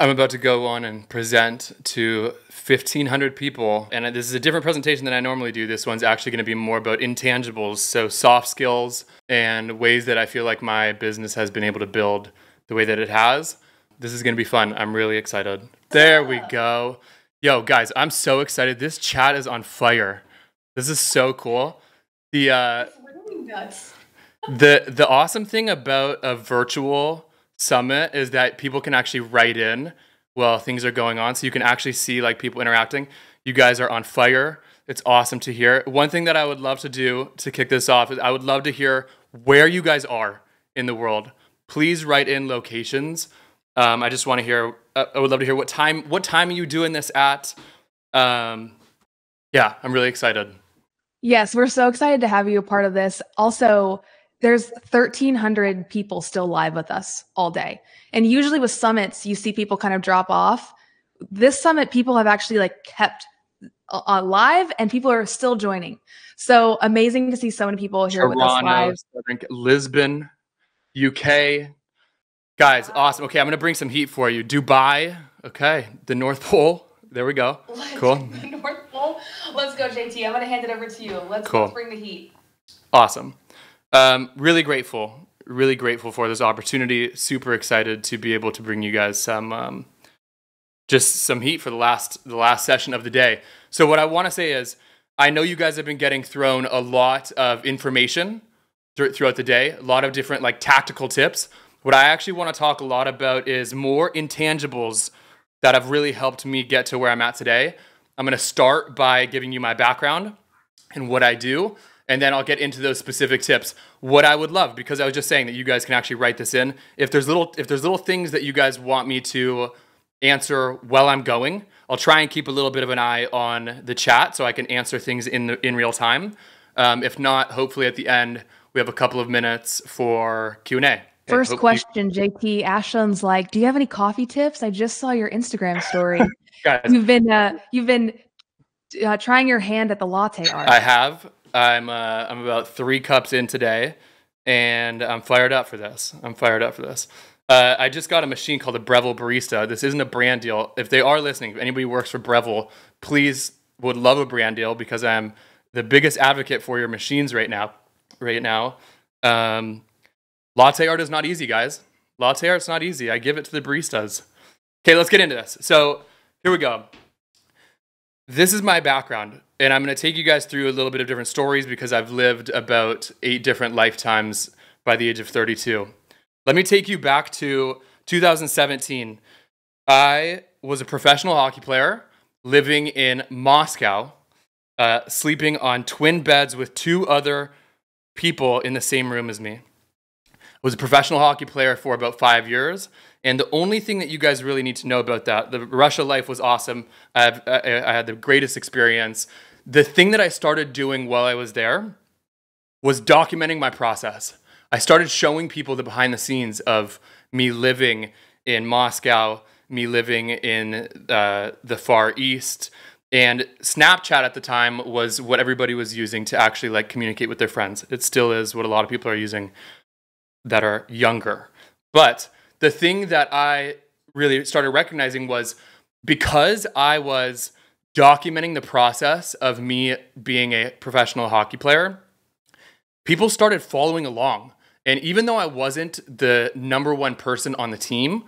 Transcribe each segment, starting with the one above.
I'm about to go on and present to 1,500 people. And this is a different presentation than I normally do. This one's actually going to be more about intangibles, so soft skills and ways that I feel like my business has been able to build the way that it has. This is going to be fun. I'm really excited. There we go. Yo, guys, I'm so excited. This chat is on fire. This is so cool. The awesome thing about a virtual summit is that people can actually write in while things are going on, so you can actually see like people interacting. You guys are on fire. It's awesome to hear. One thing that I would love to do to kick this off is I would love to hear where you guys are in the world. Please write in locations. I just want to hear. I would love to hear what time are you doing this at? Yeah, I'm really excited. Yes, we're so excited to have you a part of this. Also, there's 1,300 people still live with us all day. And usually with summits, you see people kind of drop off. This summit, people have actually like kept live and people are still joining. So amazing to see so many people here with us live. Lisbon, UK. Guys, awesome. Okay, I'm going to bring some heat for you. Dubai. Okay, the North Pole. There we go. Cool. The North Pole. Let's go, JT. I'm going to hand it over to you. Let's bring the heat. Awesome. Really grateful for this opportunity. Super excited to be able to bring you guys some just some heat for the last session of the day. So what I want to say is, I know you guys have been getting thrown a lot of information throughout the day, a lot of different like tactical tips. What I actually want to talk a lot about is more intangibles that have really helped me get to where I'm at today. I'm going to start by giving you my background and what I do. And then I'll get into those specific tips. What I would love, because I was just saying that you guys can actually write this in. If there's little things that you guys want me to answer while I'm going, I'll try and keep a little bit of an eye on the chat so I can answer things in real time. If not, hopefully at the end we have a couple of minutes for Q&A. First question, JT. Ashland's like, "Do you have any coffee tips? I just saw your Instagram story. Guys, you've been trying your hand at the latte art." I have. I'm about 3 cups in today, and I'm fired up for this. I just got a machine called a Breville Barista. This isn't a brand deal. If they are listening, if anybody works for Breville, please would love a brand deal because I'm the biggest advocate for your machines right now. Latte art is not easy, guys. Latte art's not easy. I give it to the baristas. Okay, let's get into this. So here we go. This is my background, and I'm going to take you guys through a little bit of different stories because I've lived about 8 different lifetimes by the age of 32. Let me take you back to 2017. I was a professional hockey player living in Moscow, sleeping on twin beds with 2 other people in the same room as me. I was a professional hockey player for about 5 years. And the only thing that you guys really need to know about that, the Russia life was awesome. I had the greatest experience. The thing that I started doing while I was there was documenting my process. I started showing people the behind the scenes of me living in Moscow, me living in the Far East. And Snapchat at the time was what everybody was using to actually like communicate with their friends. It still is what a lot of people are using that are younger. But the thing that I really started recognizing was because I was documenting the process of me being a professional hockey player, people started following along. And even though I wasn't the #1 person on the team,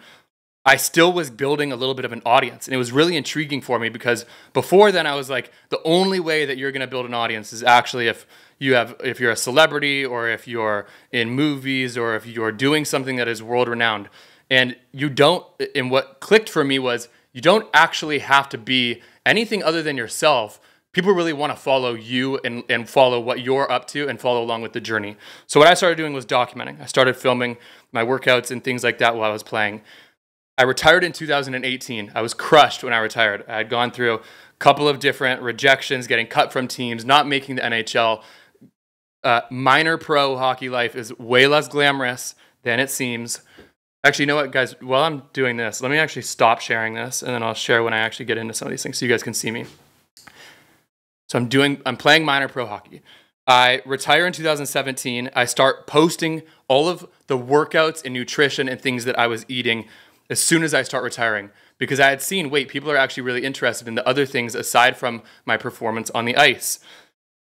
I still was building a little bit of an audience. And it was really intriguing for me because before then I was like, the only way that you're going to build an audience is actually if you're a celebrity or if you're in movies or if you're doing something that is world renowned. And what clicked for me was you don't actually have to be anything other than yourself. People really want to follow you and follow what you're up to and follow along with the journey. So what I started doing was documenting. I started filming my workouts and things like that while I was playing. I retired in 2018. I was crushed when I retired. I had gone through a couple of different rejections, getting cut from teams, not making the NHL. Minor pro hockey life is way less glamorous than it seems. Actually, you know what, guys? While I'm doing this, let me actually stop sharing this, and then I'll share when I actually get into some of these things so you guys can see me. So I'm playing minor pro hockey. I retire in 2017. I start posting all of the workouts and nutrition and things that I was eating as soon as I start retiring, because I had seen, wait, people are actually really interested in the other things aside from my performance on the ice.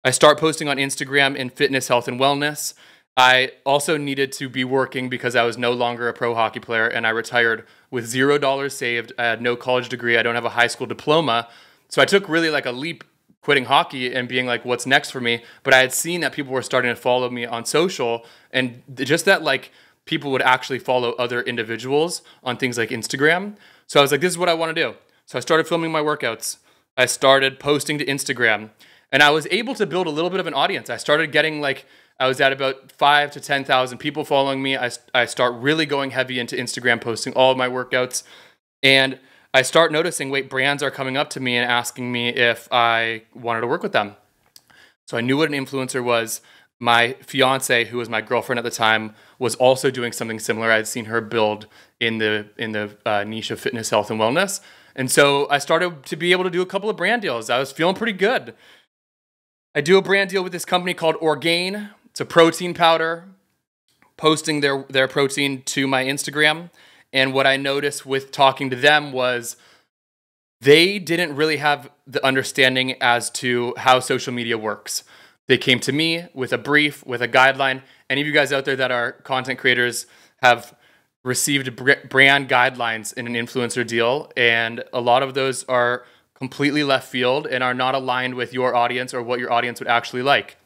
I start posting on Instagram in fitness, health, and wellness. I also needed to be working because I was no longer a pro hockey player, and I retired with $0 saved. I had no college degree. I don't have a high school diploma. So I took really like a leap quitting hockey and being like, what's next for me? But I had seen that people were starting to follow me on social, and just that like people would actually follow other individuals on things like Instagram. So I was like, this is what I want to do. So I started filming my workouts. I started posting to Instagram, and I was able to build a little bit of an audience. I started getting like, I was at about 5,000 to 10,000 people following me. I start really going heavy into Instagram, posting all of my workouts. And I start noticing, wait, brands are coming up to me and asking me if I wanted to work with them. So I knew what an influencer was. My fiance, who was my girlfriend at the time, was also doing something similar. I'd seen her build in the niche of fitness, health, and wellness. And so I started to be able to do a couple of brand deals. I was feeling pretty good. I do a brand deal with this company called Orgain. It's a protein powder, posting their protein to my Instagram. And what I noticed with talking to them was they didn't really have the understanding as to how social media works. They came to me with a brief, with a guideline. Any of you guys out there that are content creators have received brand guidelines in an influencer deal, and a lot of those are completely left field and are not aligned with your audience or what your audience would actually like.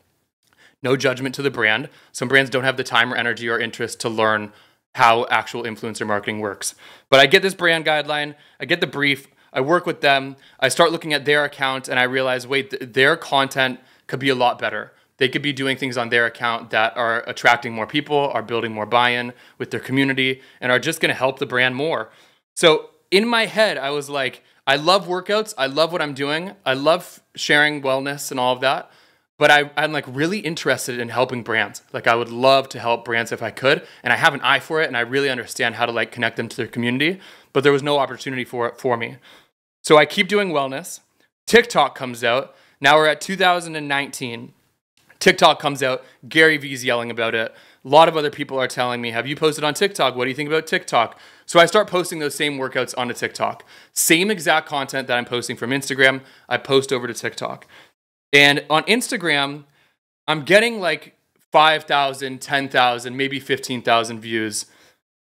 No judgment to the brand. Some brands don't have the time or energy or interest to learn how actual influencer marketing works. But I get this brand guideline, I get the brief, I work with them, I start looking at their account, and I realize, wait, their content could be a lot better. They could be doing things on their account that are attracting more people, are building more buy-in with their community, and are just gonna help the brand more. So in my head, I was like, I love workouts, I love what I'm doing, I love sharing wellness and all of that, but I'm like really interested in helping brands. Like I would love to help brands if I could, and I have an eye for it, and I really understand how to like connect them to their community, but there was no opportunity for it for me. So I keep doing wellness. TikTok comes out. Now we're at 2019. TikTok comes out. Gary Vee's yelling about it. A lot of other people are telling me, have you posted on TikTok? What do you think about TikTok? So I start posting those same workouts onto TikTok. Same exact content that I'm posting from Instagram, I post over to TikTok. And on Instagram, I'm getting like 5,000, 10,000, maybe 15,000 views.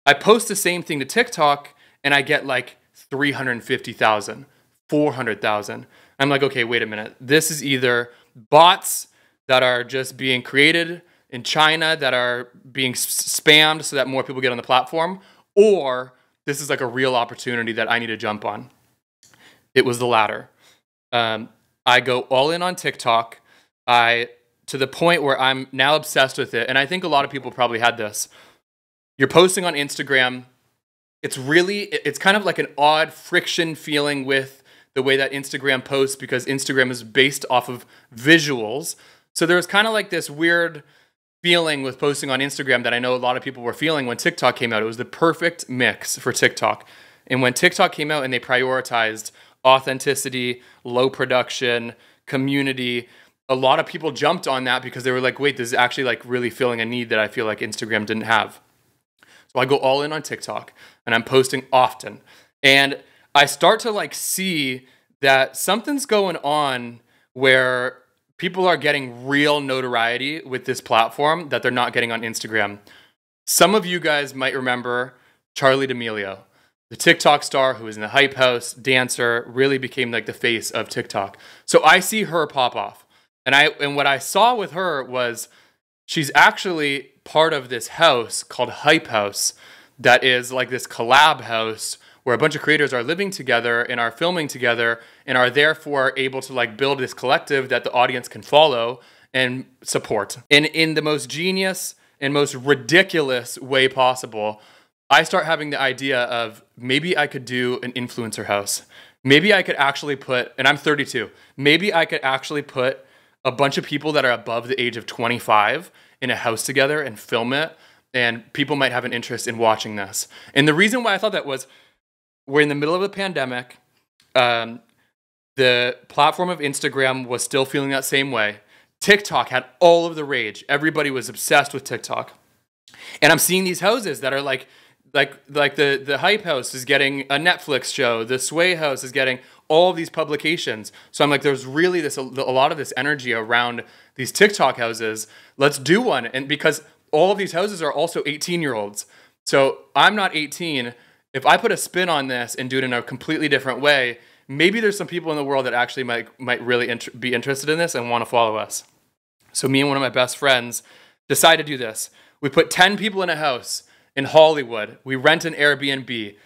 I post the same thing to TikTok and I get like 350,000, 400,000. I'm like, okay, wait a minute. This is either bots that are just being created in China that are being spammed so that more people get on the platform, or this is like a real opportunity that I need to jump on. It was the latter. I go all in on TikTok. To the point where I'm now obsessed with it. And I think a lot of people probably had this. You're posting on Instagram. It's kind of like an odd friction feeling with the way that Instagram posts, because Instagram is based off of visuals. So there's kind of like this weird feeling with posting on Instagram that I know a lot of people were feeling when TikTok came out. It was the perfect mix for TikTok. And when TikTok came out and they prioritized authenticity, low production, community, a lot of people jumped on that because they were like, wait, this is actually like really filling a need that I feel like Instagram didn't have. So I go all in on TikTok and I'm posting often. And I start to like see that something's going on where people are getting real notoriety with this platform that they're not getting on Instagram. Some of you guys might remember Charli D'Amelio, the TikTok star who was in the Hype House, dancer, really became like the face of TikTok. So I see her pop off. And what I saw with her was she's actually part of this house called Hype House that is like this collab house where a bunch of creators are living together and are filming together and are therefore able to like build this collective that the audience can follow and support. And in the most genius and most ridiculous way possible, I start having the idea of maybe I could do an influencer house. Maybe I could actually put, and I'm 32, maybe I could actually put a bunch of people that are above the age of 25 in a house together and film it, and people might have an interest in watching this. And the reason why I thought that was we're in the middle of a pandemic. The platform of Instagram was still feeling that same way. TikTok had all of the rage. Everybody was obsessed with TikTok. And I'm seeing these houses that are like Like the Hype House is getting a Netflix show. The Sway House is getting all of these publications. So I'm like, there's really a lot of this energy around these TikTok houses. Let's do one. And because all of these houses are also 18-year-olds. So I'm not 18. If I put a spin on this and do it in a completely different way, maybe there's some people in the world that actually might really be interested in this and want to follow us. So me and one of my best friends decided to do this. We put 10 people in a house in Hollywood. We rent an Airbnb.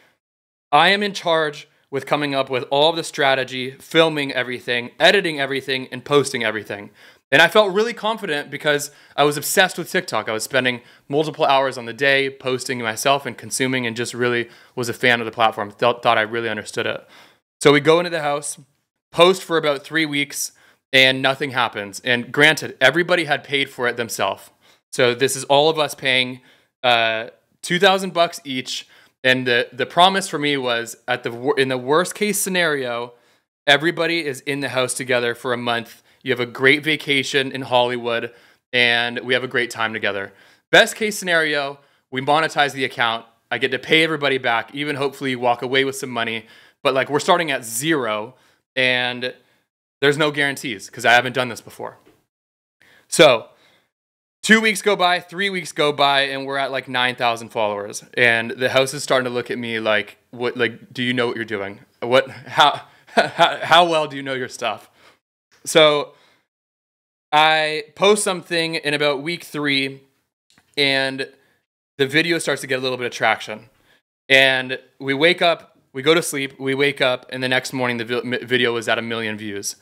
I am in charge with coming up with all of the strategy, filming everything, editing everything, and posting everything. And I felt really confident because I was obsessed with TikTok. I was spending multiple hours on the day posting myself and consuming, and just really was a fan of the platform. Thought I really understood it. So we go into the house, post for about 3 weeks, and nothing happens. And granted, everybody had paid for it themselves. So this is all of us paying $2,000 each. And the promise for me was in the worst case scenario, everybody is in the house together for a month. You have a great vacation in Hollywood, and we have a great time together. Best case scenario, we monetize the account. I get to pay everybody back, even hopefully walk away with some money. But like, we're starting at zero, and there's no guarantees because I haven't done this before. So 2 weeks go by, 3 weeks go by, and we're at like 9,000 followers. And the house is starting to look at me like, "What? Like, do you know what you're doing? How well do you know your stuff?" So I post something in about week 3, and the video starts to get a little bit of traction. And we wake up, we go to sleep, we wake up, and the next morning the video was at 1 million views.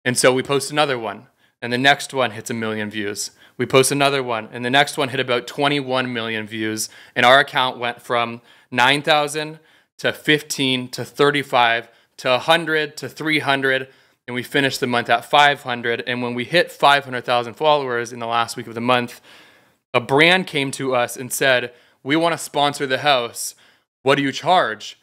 And so we post another one, and the next one hits 1 million views. We post another one, and the next one hit about 21 million views. And our account went from 9,000 to 15 to 35 to 100 to 300. And we finished the month at 500. And when we hit 500,000 followers in the last week of the month, a brand came to us and said, "We want to sponsor the house. What do you charge?"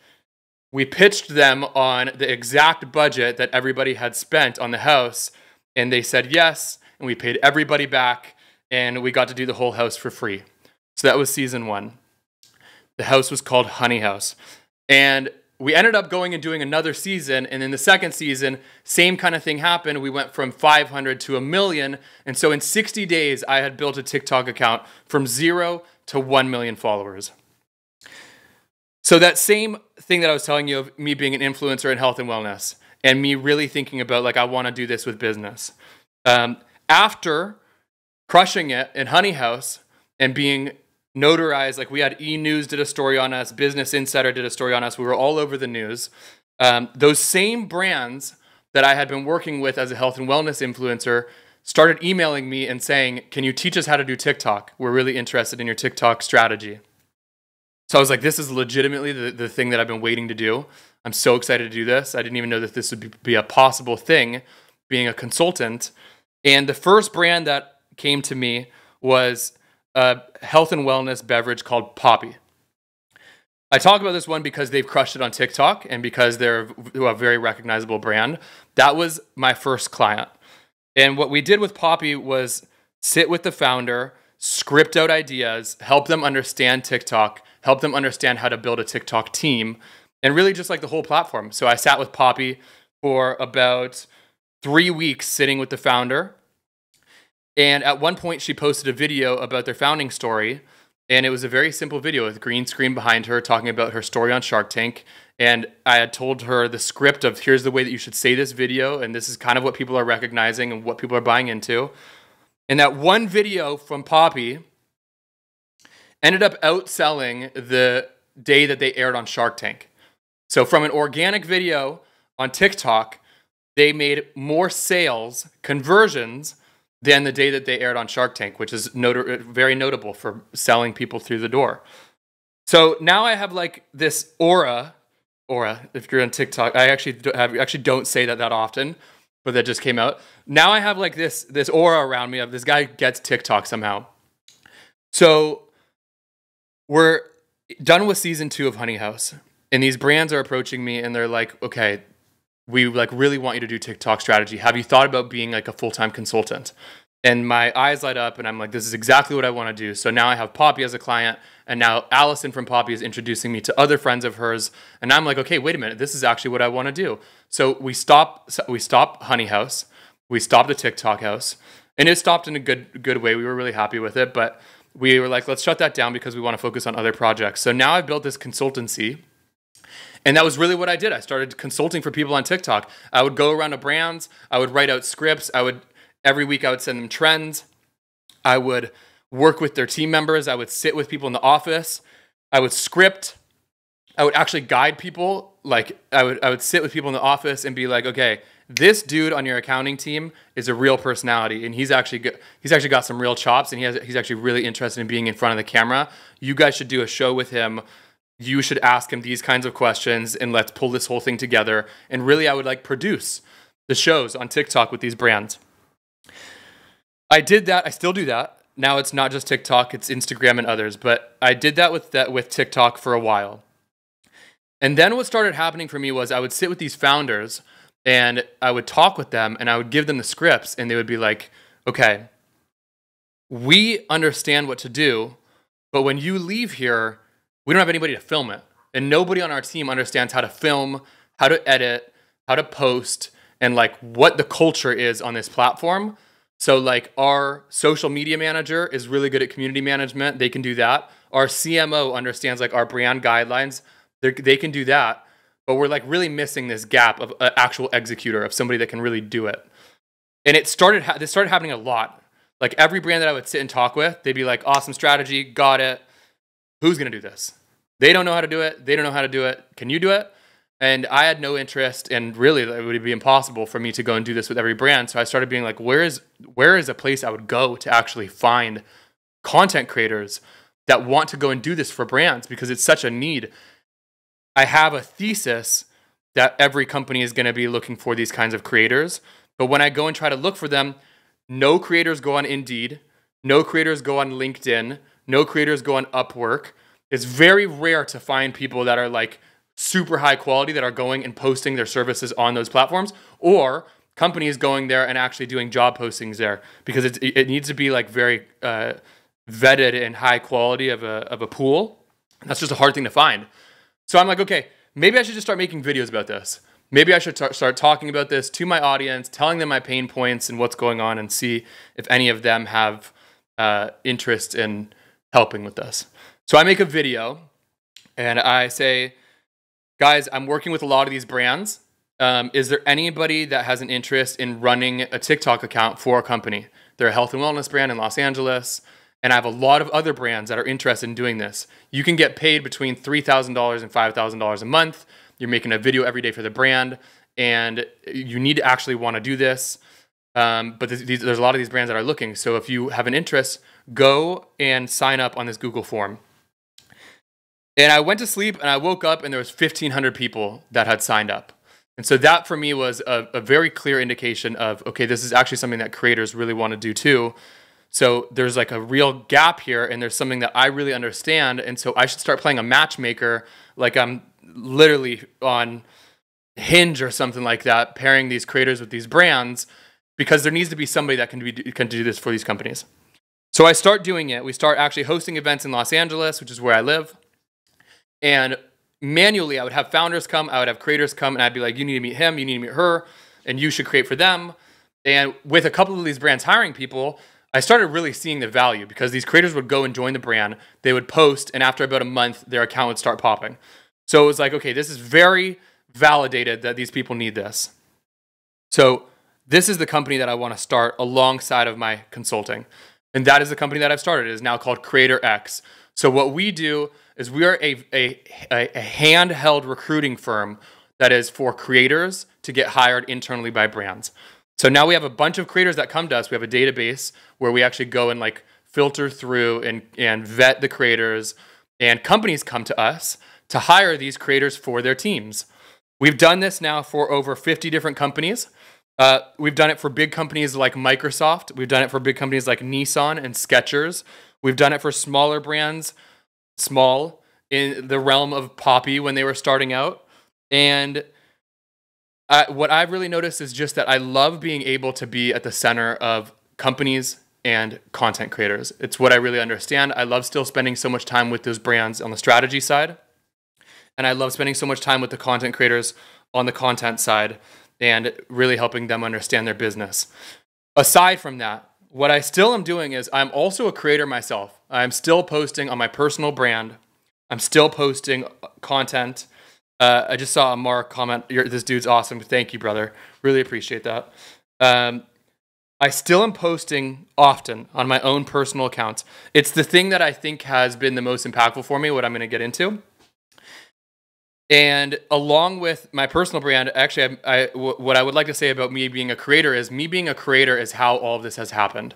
We pitched them on the exact budget that everybody had spent on the house. And they said yes. And we paid everybody back. And we got to do the whole house for free. So that was season 1. The house was called Honey House. And we ended up going and doing another season, and in the second season, same kind of thing happened. We went from 500 to 1 million, and so in 60 days, I had built a TikTok account from 0 to 1 million followers. So that same thing that I was telling you of me being an influencer in health and wellness, and me really thinking about, like, I want to do this with business. After crushing it in Honey House and being notarized, like we had E! News did a story on us, Business Insider did a story on us, we were all over the news. Those same brands that I had been working with as a health and wellness influencer started emailing me and saying, "Can you teach us how to do TikTok? We're really interested in your TikTok strategy." So I was like, this is legitimately the thing that I've been waiting to do. I'm so excited to do this. I didn't even know that this would be a possible thing, being a consultant. And the first brand that came to me was a health and wellness beverage called Poppy. I talk about this one because they've crushed it on TikTok and because they're a very recognizable brand. That was my first client. And what we did with Poppy was sit with the founder, script out ideas, help them understand TikTok, help them understand how to build a TikTok team, and really just like the whole platform. So I sat with Poppy for about 3 weeks sitting with the founder. And at one point, she posted a video about their founding story. And it was a very simple video with a green screen behind her talking about her story on Shark Tank. And I had told her the script of, here's the way that you should say this video. And this is kind of what people are recognizing and what people are buying into. And that one video from Poppy ended up outselling the day that they aired on Shark Tank. So from an organic video on TikTok, they made more sales, conversions, than the day that they aired on Shark Tank, which is very notable for selling people through the door. So now I have like this aura, if you're on TikTok, I actually don't say that often, but that just came out. Now I have like this aura around me of this guy gets TikTok somehow. So we're done with season 2 of Honey House, and these brands are approaching me and they're like, okay, we like really want you to do TikTok strategy. Have you thought about being like a full-time consultant? And my eyes light up and I'm like, this is exactly what I want to do. So now I have Poppy as a client, and now Allison from Poppy is introducing me to other friends of hers. And I'm like, okay, wait a minute, this is actually what I want to do. So we stop Honey House, we stopped the TikTok house, and it stopped in a good way. We were really happy with it, but we were like, let's shut that down because we want to focus on other projects. So now I've built this consultancy. And that was really what I did. I started consulting for people on TikTok. I would go around to brands. I would write out scripts. Every week I would send them trends. I would work with their team members. I would sit with people in the office. I would script. I would actually guide people. Like I would sit with people in the office and be like, okay, this dude on your accounting team is a real personality, and he's actually got some real chops, and he's actually really interested in being in front of the camera. You guys should do a show with him. You should ask him these kinds of questions, and let's pull this whole thing together. And really, I would like produce the shows on TikTok with these brands. I did that. I still do that. Now it's not just TikTok, it's Instagram and others. But I did that with TikTok for a while. And then what started happening for me was I would sit with these founders and I would talk with them and I would give them the scripts, and they would be like, okay, we understand what to do, but when you leave here, we don't have anybody to film it. And nobody on our team understands how to film, how to edit, how to post, and like what the culture is on this platform. So like our social media manager is really good at community management. They can do that. Our CMO understands like our brand guidelines. They can do that. But we're like really missing this gap of an actual executor, of somebody that can really do it. And this started happening a lot. Like every brand that I would sit and talk with, they'd be like, awesome strategy, got it. Who's going to do this? They don't know how to do it. They don't know how to do it. Can you do it? And I had no interest, and really it would be impossible for me to go and do this with every brand. So I started being like, where is a place I would go to actually find content creators that want to go and do this for brands, because it's such a need. I have a thesis that every company is going to be looking for these kinds of creators. But when I go and try to look for them, no creators go on Indeed. No creators go on LinkedIn. No creators go on Upwork. It's very rare to find people that are like super high quality that are going and posting their services on those platforms, or companies going there and actually doing job postings there, because it needs to be like very vetted and high quality of a pool. That's just a hard thing to find. So I'm like, okay, maybe I should just start making videos about this. Maybe I should start talking about this to my audience, telling them my pain points and what's going on, and see if any of them have interest in helping with this. So I make a video and I say, guys, I'm working with a lot of these brands. Is there anybody that has an interest in running a TikTok account for a company? They're a health and wellness brand in Los Angeles, and I have a lot of other brands that are interested in doing this. You can get paid between $3,000 and $5,000 a month. You're making a video every day for the brand, and you need to actually want to do this. But there's a lot of these brands that are looking. So if you have an interest, go and sign up on this Google form. And I went to sleep and I woke up and there was 1,500 people that had signed up. And so that for me was a very clear indication of, okay, this is actually something that creators really want to do too. So there's like a real gap here, and there's something that I really understand. And so I should start playing a matchmaker, like I'm literally on Hinge or something like that, pairing these creators with these brands, because there needs to be somebody that can do this for these companies. So I start doing it. We start actually hosting events in Los Angeles, which is where I live. And manually, I would have founders come, I would have creators come, and I'd be like, you need to meet him, you need to meet her, and you should create for them. And with a couple of these brands hiring people, I started really seeing the value, because these creators would go and join the brand, they would post, and after about a month, their account would start popping. So it was like, okay, this is very validated that these people need this. So this is the company that I want to start alongside of my consulting. And that is the company that I've started. It is now called Creator X. So what we do is we are a handheld recruiting firm that is for creators to get hired internally by brands. So now we have a bunch of creators that come to us. We have a database where we actually go and like filter through and vet the creators, and companies come to us to hire these creators for their teams. We've done this now for over 50 different companies. We've done it for big companies like Microsoft. We've done it for big companies like Nissan and Skechers. We've done it for smaller brands, small in the realm of Poppy when they were starting out. And what I've really noticed is just that I love being able to be at the center of companies and content creators. It's what I really understand. I love still spending so much time with those brands on the strategy side. And I love spending so much time with the content creators on the content side and really helping them understand their business. Aside from that, what I still am doing is I'm also a creator myself. I'm still posting on my personal brand. I'm still posting content. I just saw a Mark comment, this dude's awesome. Thank you, brother. Really appreciate that. I still am posting often on my own personal accounts. It's the thing that I think has been the most impactful for me, what I'm going to get into. And along with my personal brand, actually, what I would like to say about me being a creator is how all of this has happened.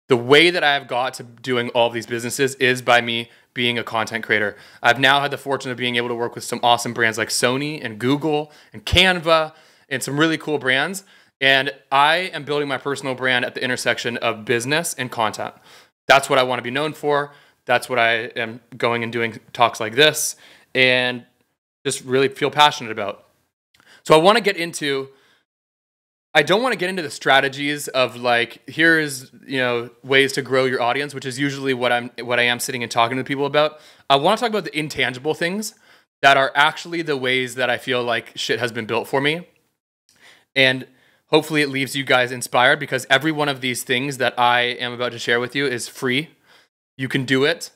The way that I have got to doing all of these businesses is by me being a content creator. I've now had the fortune of being able to work with some awesome brands like Sony and Google and Canva and some really cool brands. And I am building my personal brand at the intersection of business and content. That's what I want to be known for. That's what I am going and doing talks like this and just really feel passionate about. So I don't want to get into the strategies of like, here's, ways to grow your audience, which is usually what I am sitting and talking to people about. I want to talk about the intangible things that are actually the ways that I feel like shit has been built for me. And hopefully it leaves you guys inspired, because every one of these things that I am about to share with you is free. You can do it.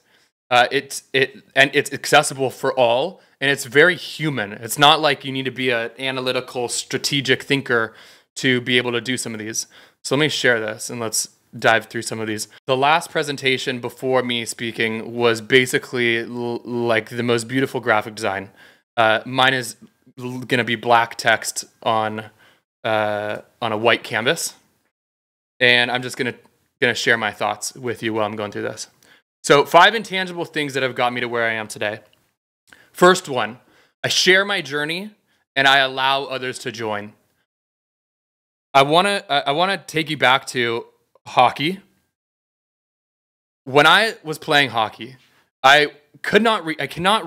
It's accessible for all, and it's very human. It's not like you need to be an analytical, strategic thinker to be able to do some of these. So let me share this and let's dive through some of these. The last presentation before me speaking was basically like the most beautiful graphic design. Mine is going to be black text on a white canvas, and I'm just gonna share my thoughts with you while I'm going through this. So 5 intangible things that have got me to where I am today. First one, I share my journey and I allow others to join. I wanna take you back to hockey. When I was playing hockey, I cannot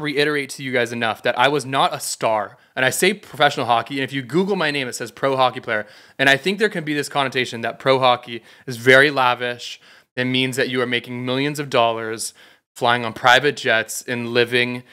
reiterate to you guys enough that I was not a star. And I say professional hockey, and if you Google my name, it says pro hockey player. And I think there can be this connotation that pro hockey is very lavish. It means that you are making millions of dollars, flying on private jets, and living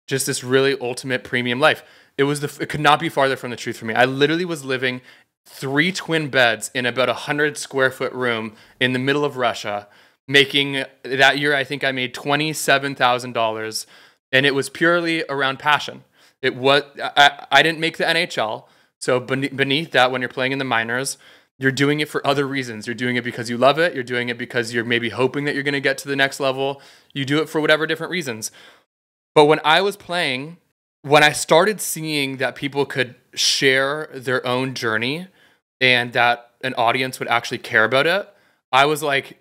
just this really ultimate premium life. It could not be farther from the truth for me. I literally was living 3 twin beds in about 100 square foot room in the middle of Russia, making that year, I think I made $27,000, and it was purely around passion. I didn't make the NHL, so beneath that, when you're playing in the minors, you're doing it for other reasons. You're doing it because you love it. You're doing it because you're maybe hoping that you're going to get to the next level. You do it for whatever different reasons. But when I was playing, when I started seeing that people could share their own journey and that an audience would actually care about it, I was like,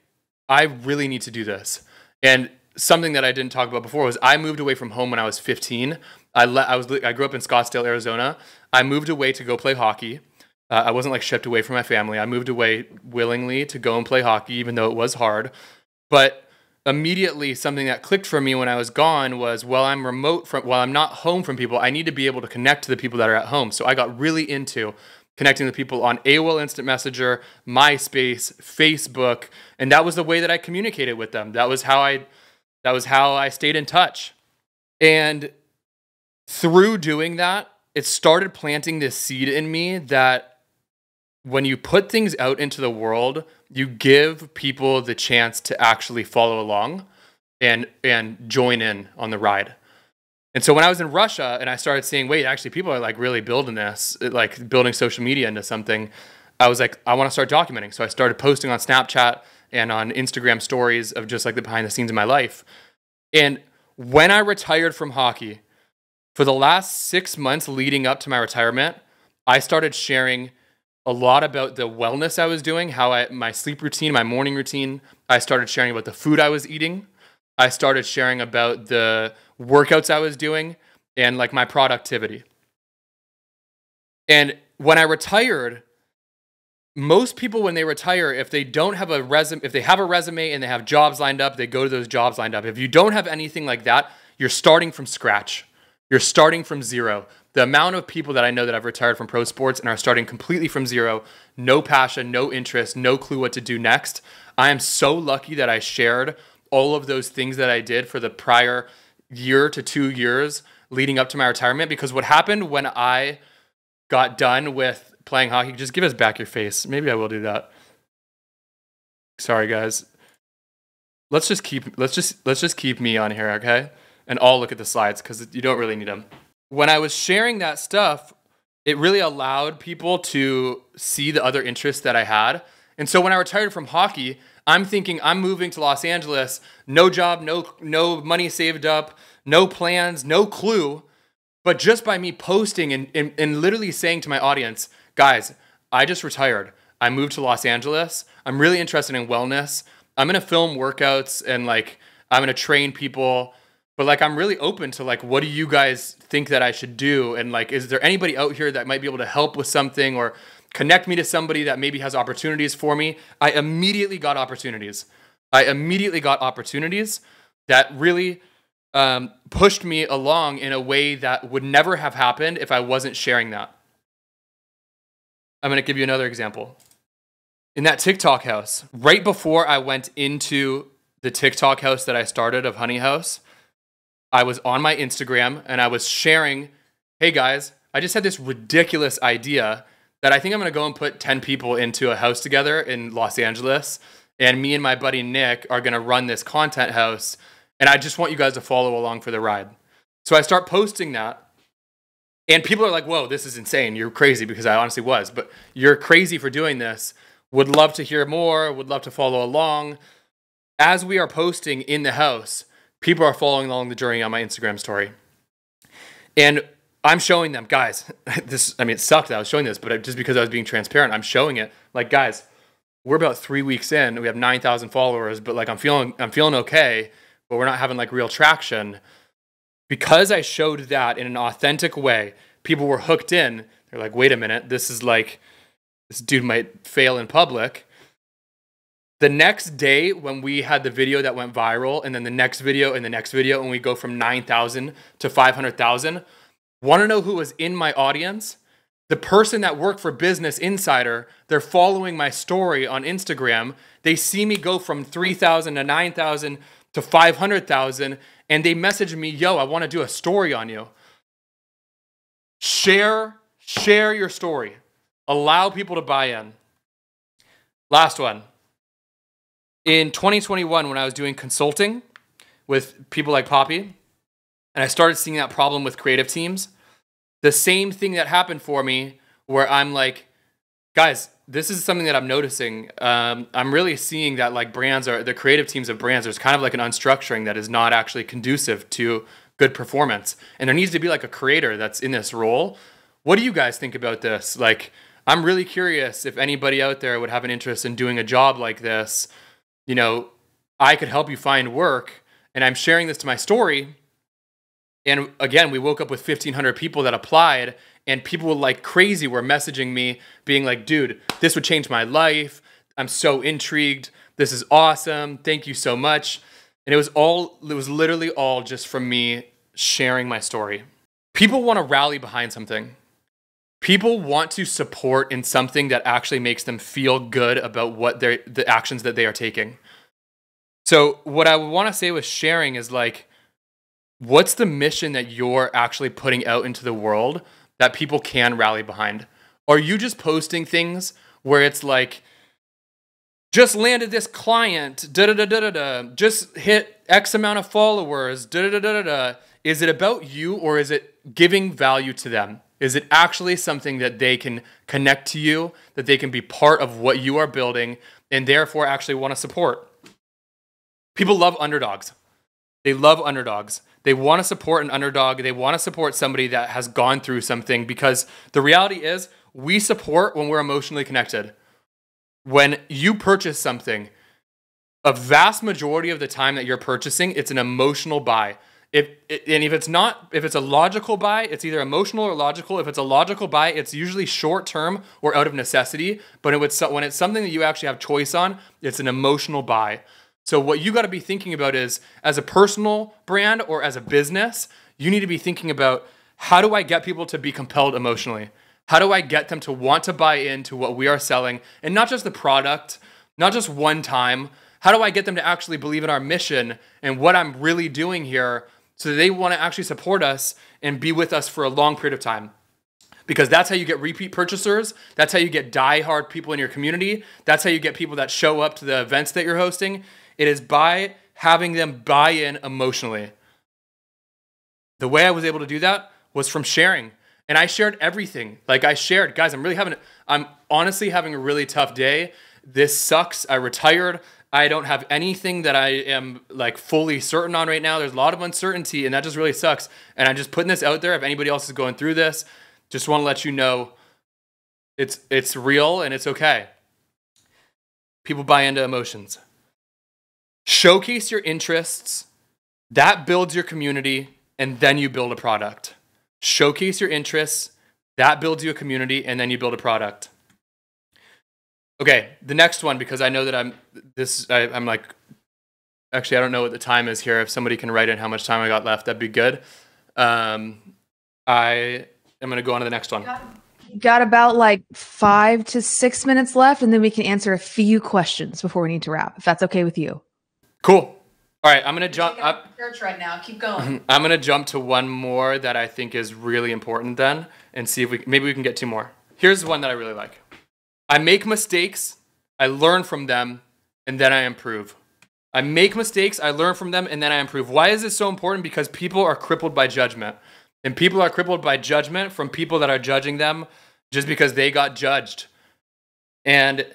I really need to do this. And something that I didn't talk about before was I moved away from home when I was 15. I grew up in Scottsdale, Arizona. I moved away to go play hockey. I wasn't like shipped away from my family. I moved away willingly to go and play hockey, even though it was hard. But immediately something that clicked for me when I was gone was, while I'm not home from people, I need to be able to connect to the people that are at home. So I got really into connecting with people on AOL Instant Messenger, MySpace, Facebook, and that was the way that I communicated with them. That was how I stayed in touch. And through doing that, it started planting this seed in me that when you put things out into the world, you give people the chance to actually follow along and join in on the ride. And so when I was in Russia and I started seeing, wait, actually people are like really building this, like building social media into something, I was like, I want to start documenting. So I started posting on Snapchat and on Instagram stories of just like the behind the scenes of my life. And when I retired from hockey, for the last 6 months leading up to my retirement, I started sharing a lot about the wellness I was doing, my sleep routine, my morning routine. I started sharing about the food I was eating. I started sharing about the workouts I was doing and like my productivity. And when I retired, most people, when they retire, if they don't have a resume, if they have a resume and they have jobs lined up, they go to those jobs lined up. If you don't have anything like that, you're starting from scratch. You're starting from zero. The amount of people that I know that have retired from pro sports and are starting completely from zero, no passion, no interest, no clue what to do next. I am so lucky that I shared all of those things that I did for the prior year to 2 years leading up to my retirement, because what happened when I got done with playing hockey, just give us back your face. Maybe I will do that. Sorry, guys. Let's just keep me on here, okay? And I'll look at the slides because you don't really need them. When I was sharing that stuff, it really allowed people to see the other interests that I had. And so when I retired from hockey, I'm thinking I'm moving to Los Angeles, no job, no money saved up, no plans, no clue. But just by me posting and literally saying to my audience, guys, I just retired. I moved to Los Angeles. I'm really interested in wellness. I'm going to film workouts and like I'm going to train people. But like, I'm really open to like, what do you guys think that I should do? And like, is there anybody out here that might be able to help with something or connect me to somebody that maybe has opportunities for me? I immediately got opportunities. That really pushed me along in a way that would never have happened if I wasn't sharing that. I'm going to give you another example. In that TikTok house, right before I went into the TikTok house that I started of Honey House, I was on my Instagram and I was sharing, hey guys, I just had this ridiculous idea that I think I'm going to go and put 10 people into a house together in Los Angeles. And me and my buddy Nick are going to run this content house. And I just want you guys to follow along for the ride. So I start posting that. And people are like, whoa, this is insane. You're crazy, because I honestly was. But you're crazy for doing this. Would love to hear more. Would love to follow along. As we are posting in the house, people are following along the journey on my Instagram story. And I'm showing them, guys, it sucked that I was showing this, but just because I was being transparent, I'm showing it. Like, guys, we're about 3 weeks in. We have 9,000 followers, but like I'm feeling okay, but we're not having like real traction. Because I showed that in an authentic way, people were hooked in. They're like, wait a minute, this dude might fail in public. The next day, when we had the video that went viral, and then the next video and the next video, and we go from 9,000 to 500,000, want to know who was in my audience? The person that worked for Business Insider. They're following my story on Instagram. They see me go from 3,000 to 9,000 to 500,000, and they message me, yo, I want to do a story on you. Share your story. Allow people to buy in. Last one. In 2021, when I was doing consulting with people like Poppy, and I started seeing that problem with creative teams, the same thing that happened for me where I'm like, guys, this is something that I'm noticing. I'm really seeing that like the creative teams of brands, there's kind of like an unstructuring that is not actually conducive to good performance. And there needs to be like a creator that's in this role. What do you guys think about this? Like, I'm really curious if anybody out there would have an interest in doing a job like this. You know, I could help you find work, and I'm sharing this to my story. And again, we woke up with 1,500 people that applied, and people like crazy were messaging me being like, dude, this would change my life. I'm so intrigued. This is awesome. Thank you so much. And it was literally all just from me sharing my story. People want to rally behind something. People want to support in something that actually makes them feel good about the actions that they are taking. So what I want to say with sharing is like, what's the mission that you're actually putting out into the world that people can rally behind? Are you just posting things where it's like, just landed this client, just hit X amount of followers, Is it about you, or is it giving value to them? Is it actually something that they can connect to you, that they can be part of what you are building, and therefore actually want to support? People love underdogs. They love underdogs. They want to support an underdog. They want to support somebody that has gone through something, because the reality is we support when we're emotionally connected. When you purchase something, a vast majority of the time that you're purchasing, it's an emotional buy. If it's a logical buy, it's either emotional or logical. If it's a logical buy, it's usually short term or out of necessity. But when it's something that you actually have choice on, it's an emotional buy. So what you got to be thinking about is, as a personal brand or as a business, you need to be thinking about, how do I get people to be compelled emotionally? How do I get them to want to buy into what we are selling, and not just the product, not just one time? How do I get them to actually believe in our mission and what I'm really doing here so that they want to actually support us and be with us for a long period of time? Because that's how you get repeat purchasers. That's how you get die-hard people in your community. That's how you get people that show up to the events that you're hosting. It is by having them buy in emotionally. The way I was able to do that was from sharing. And I shared everything. Like I shared, guys, I'm honestly having a really tough day. This sucks. I retired. I don't have anything that I am like fully certain on right now. There's a lot of uncertainty, and that just really sucks. And I'm just putting this out there. If anybody else is going through this, just want to let you know it's real and it's okay. People buy into emotions. Showcase your interests. That builds your community, and then you build a product. Showcase your interests. That builds you a community, and then you build a product. Okay, the next one, because I know that I'm like, actually, I don't know what the time is here. If somebody can write in how much time I got left, that'd be good. I am going to go on to the next one. Got about like 5 to 6 minutes left, and then we can answer a few questions before we need to wrap, if that's okay with you. Cool. All right, I'm going to jump up. Church right now. Keep going. I'm going to jump to one more that I think is really important then, and see if maybe we can get 2 more. Here's one that I really like. I make mistakes, I learn from them, and then I improve. I make mistakes, I learn from them, and then I improve. Why is this so important? Because people are crippled by judgment. And people are crippled by judgment from people that are judging them just because they got judged. And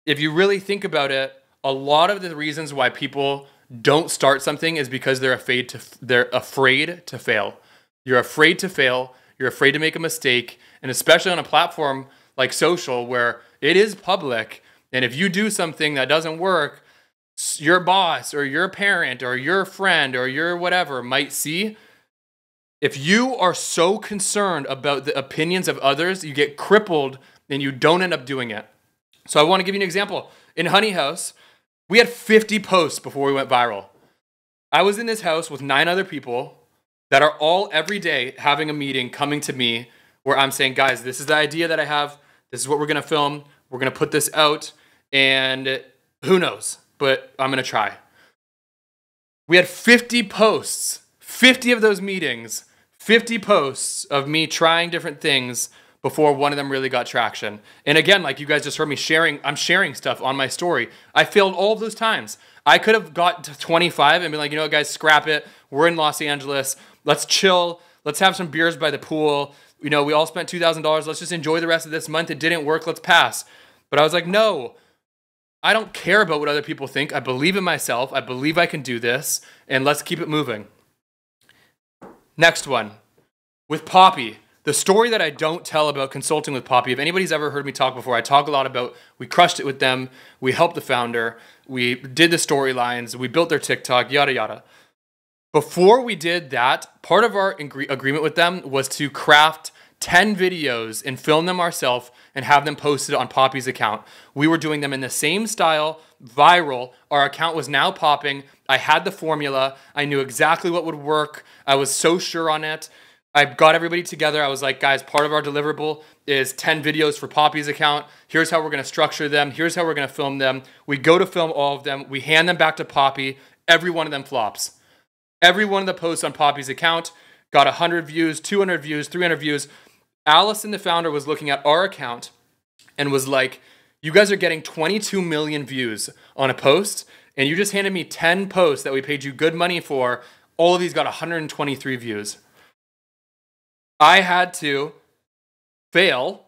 if you really think about it, a lot of the reasons why people don't start something is because they're afraid to fail. You're afraid to fail. You're afraid to make a mistake. And especially on a platform like social, where it is public, and if you do something that doesn't work, your boss or your parent or your friend or your whatever might see. If you are so concerned about the opinions of others, you get crippled and you don't end up doing it. So I want to give you an example. In Honey House, we had 50 posts before we went viral. I was in this house with 9 other people that are all every day having a meeting, coming to me, where I'm saying, guys, this is the idea that I have. This is what we're going to film. We're going to put this out, and who knows, but I'm going to try. We had 50 posts, 50 of those meetings, 50 posts of me trying different things before one of them really got traction. And again, like you guys just heard me sharing, I'm sharing stuff on my story. I failed all of those times. I could have got to 25 and been like, you know what, guys, scrap it. We're in Los Angeles. Let's chill. Let's have some beers by the pool. You know, we all spent $2,000. Let's just enjoy the rest of this month. It didn't work. Let's pass. But I was like, no, I don't care about what other people think. I believe in myself. I believe I can do this. And let's keep it moving. Next one. With Poppy. The story that I don't tell about consulting with Poppy, if anybody's ever heard me talk before, I talk a lot about we crushed it with them. We helped the founder. We did the storylines. We built their TikTok, yada, yada. Before we did that, part of our agreement with them was to craft 10 videos and film them ourselves and have them posted on Poppy's account. We were doing them in the same style, viral. Our account was now popping. I had the formula. I knew exactly what would work. I was so sure on it. I got everybody together. I was like, guys, part of our deliverable is 10 videos for Poppy's account. Here's how we're going to structure them. Here's how we're going to film them. We go to film all of them. We hand them back to Poppy. Every one of them flops. Every one of the posts on Poppy's account got 100 views, 200 views, 300 views. Allison, the founder, was looking at our account and was like, you guys are getting 22 million views on a post, and you just handed me 10 posts that we paid you good money for. All of these got 123 views. I had to fail,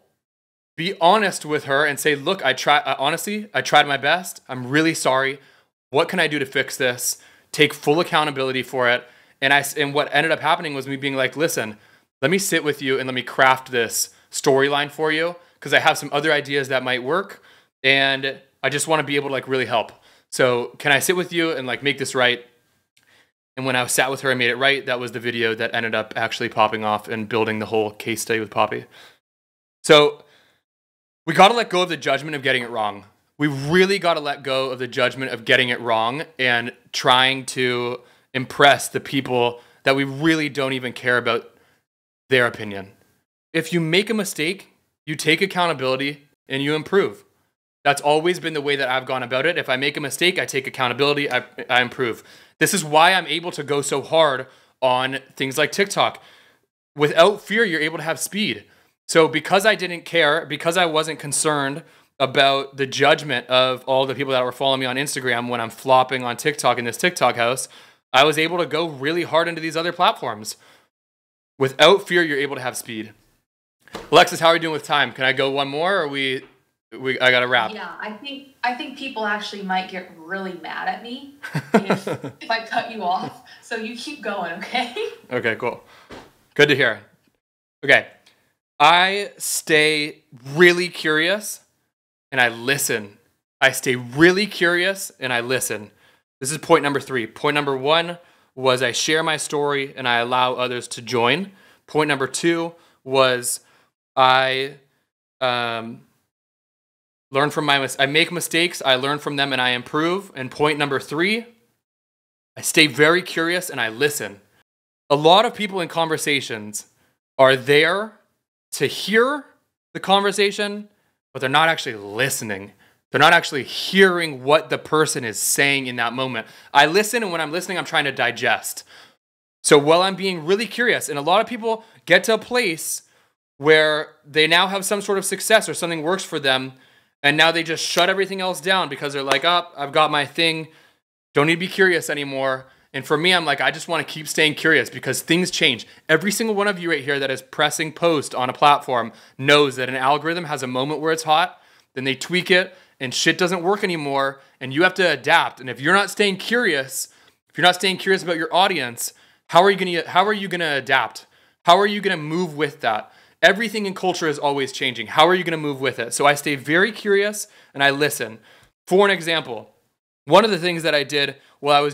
be honest with her, and say, look, honestly, I tried my best. I'm really sorry. What can I do to fix this? Take full accountability for it. And what ended up happening was me being like, listen, let me sit with you and let me craft this storyline for you, because I have some other ideas that might work, and I just want to be able to like really help. So can I sit with you and like make this right? And when I sat with her and made it right, that was the video that ended up actually popping off and building the whole case study with Poppy. So we got to let go of the judgment of getting it wrong. We really got to let go of the judgment of getting it wrong and trying to impress the people that we really don't even care about their opinion. If you make a mistake, you take accountability and you improve. That's always been the way that I've gone about it. If I make a mistake, I take accountability, I improve. This is why I'm able to go so hard on things like TikTok. Without fear, you're able to have speed. So because I didn't care, because I wasn't concerned about the judgment of all the people that were following me on Instagram when I'm flopping on TikTok in this TikTok house, I was able to go really hard into these other platforms. Without fear, you're able to have speed. Alexis, how are we doing with time? Can I go one more, or I gotta wrap? Yeah, I think people actually might get really mad at me if I cut you off. So you keep going, okay? Okay, cool. Good to hear. Okay. I stay really curious and I listen. I stay really curious and I listen. This is point number 3. Point number 1 was I share my story and I allow others to join. Point number 2 was I learn from I make mistakes, I learn from them and I improve. And point number 3, I stay very curious and I listen. A lot of people in conversations are there to hear the conversation, but they're not actually listening. They're not actually hearing what the person is saying in that moment. I listen, and when I'm listening, I'm trying to digest. So while I'm being really curious, and a lot of people get to a place where they now have some sort of success or something works for them, and now they just shut everything else down because they're like, oh, I've got my thing. Don't need to be curious anymore. And for me, I'm like, I just want to keep staying curious because things change. Every single one of you right here that is pressing post on a platform knows that an algorithm has a moment where it's hot, then they tweak it and shit doesn't work anymore and you have to adapt. And if you're not staying curious, if you're not staying curious about your audience, how are you going to adapt? How are you going to move with that? Everything in culture is always changing. How are you going to move with it? So I stay very curious and I listen. For an example, one of the things that I did while I was